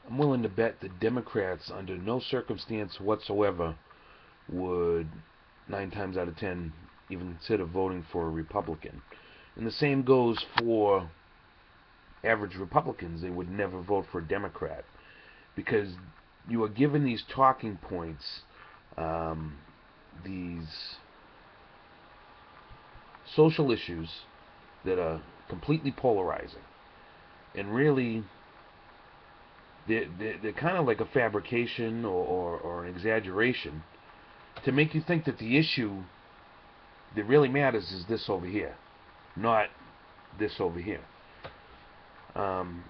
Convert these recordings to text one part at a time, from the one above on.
I'm willing to bet the Democrats, under no circumstance whatsoever, would 9 times out of 10 even consider voting for a Republican. And the same goes for average Republicans. They would never vote for a Democrat because you are given these talking points, these social issues that are completely polarizing. And really, they're kind of like a fabrication or an exaggeration to make you think that the issue that really matters is this over here, not this over here. Um,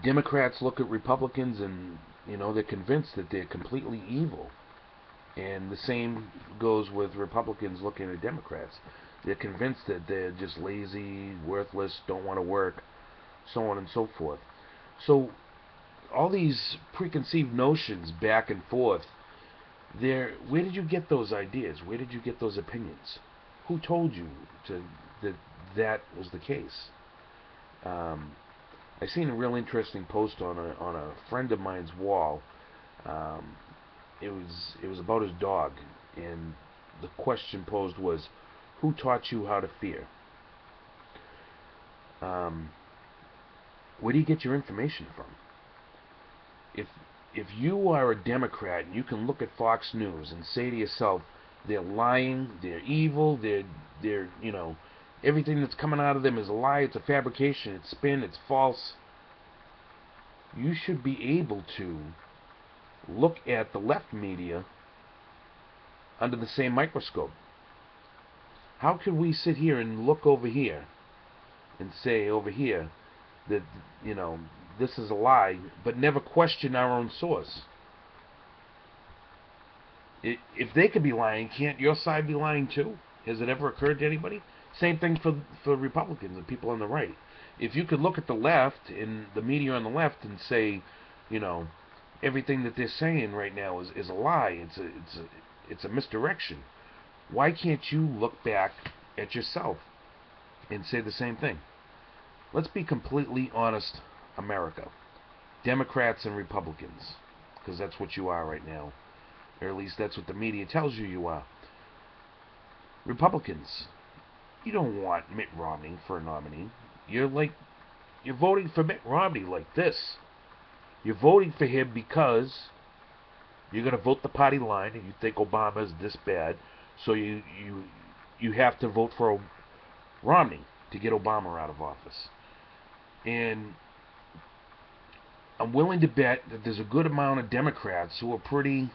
Democrats look at Republicans and they're convinced that they're completely evil, and the same goes with Republicans looking at Democrats. They're convinced that they're just lazy, worthless, don't want to work, so on and so forth. So all these preconceived notions back and forth, where did you get those ideas? Where did you get those opinions? Who told you that that was the case? Um, I seen a real interesting post on a friend of mine's wall. Um, it was about his dog, and the question posed was, "Who taught you how to fear?" Um, where do you get your information from? If if you are a Democrat and you can look at Fox News and say to yourself, "They're lying, they're evil, they're everything that's coming out of them is a lie, it's a fabrication, it's spin, it's false," you should be able to look at the left media under the same microscope. How could we sit here and look over here and say over here that you know this is a lie, but never question our own source? If they could be lying, can't your side be lying too? Has it ever occurred to anybody? Same thing for Republicans and people on the right. If you could look at the left and the media on the left and say, you know, everything that they're saying right now is a lie. It's a misdirection. Why can't you look back at yourself and say the same thing? Let's be completely honest, America. Democrats and Republicans, because that's what you are right now, or at least that's what the media tells you are. Republicans, you don't want Mitt Romney for a nominee. You're voting for Mitt Romney like this. You're voting for him because you're going to vote the party line and you think Obama's this bad, so you have to vote for Romney to get Obama out of office. And I'm willing to bet that there's a good amount of Democrats who are pretty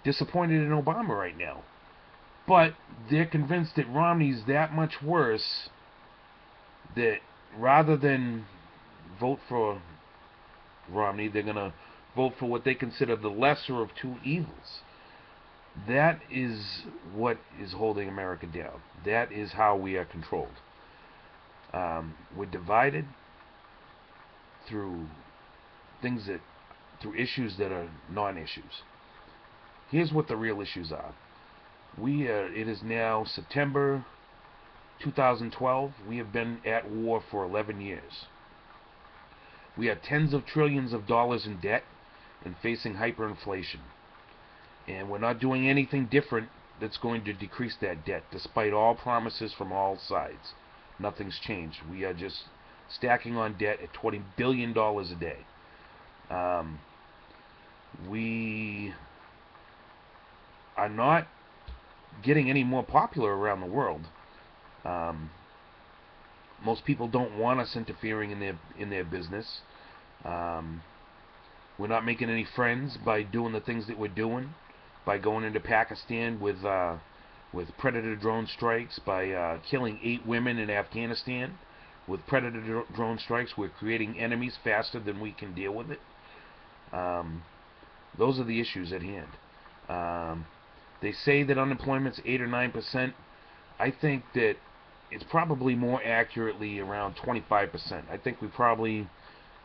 disappointed in Obama right now. But they're convinced that Romney's that much worse that rather than vote for Romney, they're going to vote for what they consider the lesser of two evils. That is what is holding America down. That is how we are controlled. We're divided through through issues that are non-issues. Here's what the real issues are. It is now September 2012. We have been at war for 11 years. We are tens of trillions of dollars in debt and facing hyperinflation. And we're not doing anything different that's going to decrease that debt, despite all promises from all sides. Nothing's changed. We are just stacking on debt at $20 billion a day. We are not getting any more popular around the world. Um, most people don't want us interfering in their business. Um, we're not making any friends by doing the things that we're doing, by going into Pakistan with Predator drone strikes, by killing 8 women in Afghanistan with Predator drone strikes. We're creating enemies faster than we can deal with it. Those are the issues at hand. They say that unemployment's 8 or 9%. I think that it's probably more accurately around 25%. I think we probably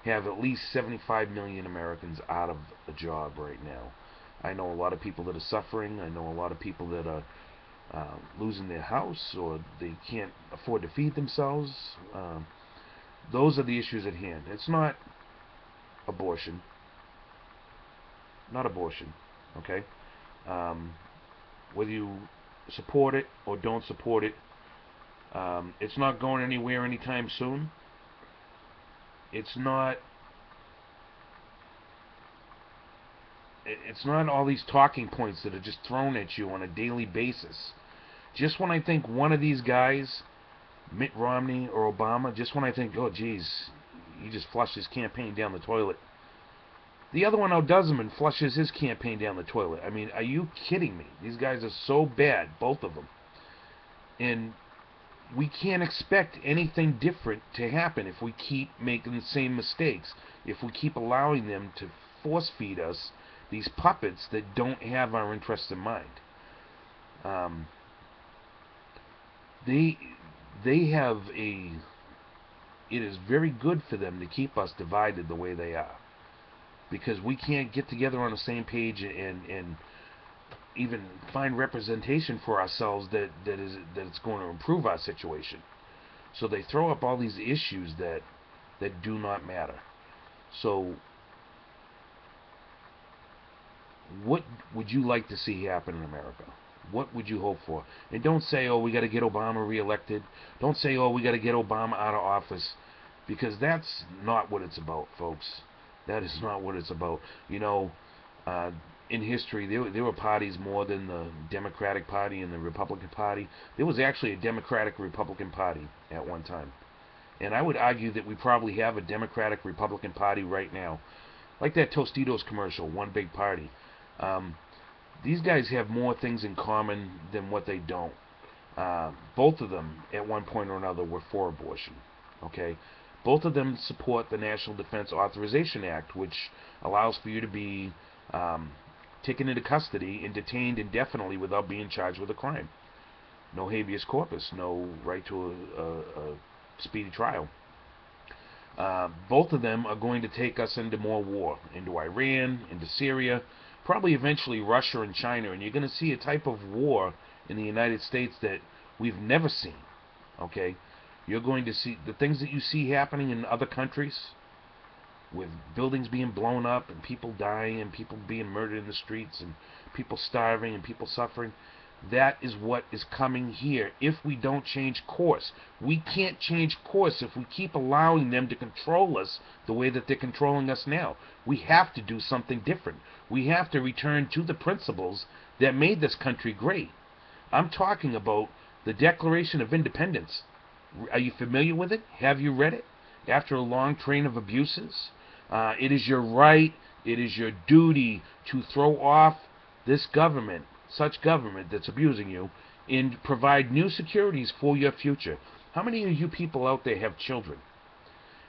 have at least 75 million Americans out of a job right now. I know a lot of people that are suffering. I know a lot of people that are losing their house or they can't afford to feed themselves. Those are the issues at hand. It's not abortion. Not abortion. Okay? Whether you support it or don't support it, it's not going anywhere anytime soon. It's not all these talking points that are just thrown at you on a daily basis. Just when I think one of these guys, Mitt Romney or Obama, just when I think, oh geez, he just flushed his campaign down the toilet, the other one outdoes him and flushes his campaign down the toilet. I mean, are you kidding me? These guys are so bad, both of them. And we can't expect anything different to happen if we keep making the same mistakes, if we keep allowing them to force feed us these puppets that don't have our interests in mind. They have a... It is very good for them to keep us divided the way they are, because we can't get together on the same page and even find representation for ourselves that it's going to improve our situation. So they throw up all these issues that do not matter. So what would you like to see happen in America? What would you hope for? And don't say, oh, we got to get Obama reelected. Don't say, oh, we got to get Obama out of office, because that's not what it's about, folks. That is not what it's about. You know, in history, there were parties more than the Democratic Party and the Republican Party. There was actually a Democratic-Republican Party at one time. And I would argue that we probably have a Democratic-Republican Party right now. Like that Tostitos commercial, one big party. These guys have more things in common than what they don't. Both of them, at one point or another, were for abortion. Okay? Both of them support the National Defense Authorization Act, which allows for you to be taken into custody and detained indefinitely without being charged with a crime. No habeas corpus, no right to a speedy trial. Both of them are going to take us into more war, into Iran, into Syria, probably eventually Russia and China, and you're going to see a type of war in the United States that we've never seen. Okay? You're going to see the things that you see happening in other countries, with buildings being blown up and people dying and people being murdered in the streets and people starving and people suffering. That is what is coming here if we don't change course. We can't change course if we keep allowing them to control us the way that they're controlling us now. We have to do something different. We have to return to the principles that made this country great. I'm talking about the Declaration of Independence. Are you familiar with it? Have you read it? After a long train of abuses? It is your right, it is your duty to throw off this government, such government that's abusing you, and provide new securities for your future. How many of you people out there have children?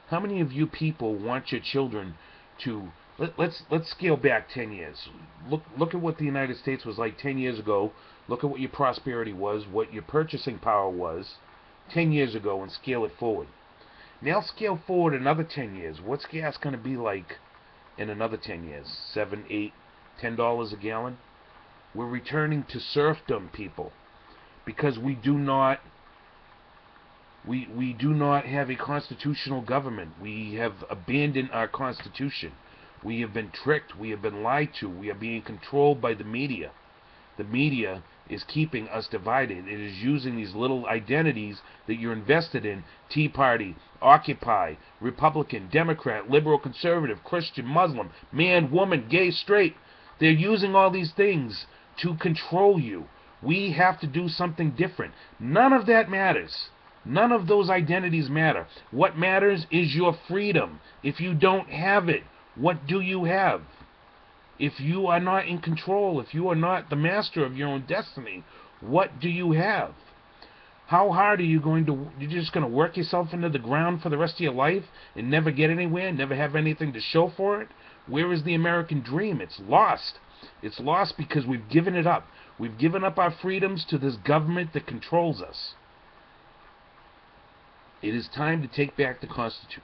How many of you people want your children to... Let's scale back 10 years. Look at what the United States was like 10 years ago. Look at what your prosperity was, what your purchasing power was 10 years ago, and scale it forward. Now scale forward another 10 years. What's gas going to be like in another 10 years? $7, $8, $10 a gallon? We're returning to serfdom, people, because we do not have a constitutional government. We have abandoned our constitution. We have been tricked. We have been lied to. We are being controlled by the media. The media is keeping us divided. It is using these little identities that you're invested in: Tea Party, Occupy, Republican, Democrat, Liberal, Conservative, Christian, Muslim, man, woman, gay, straight. They're using all these things to control you. We have to do something different. None of that matters. None of those identities matter. What matters is your freedom. If you don't have it, what do you have? If you are not in control, if you are not the master of your own destiny, what do you have? How hard are you going to... You're just going to work yourself into the ground for the rest of your life and never get anywhere, never have anything to show for it? Where is the American dream? It's lost. It's lost because we've given it up. We've given up our freedoms to this government that controls us. It is time to take back the Constitution.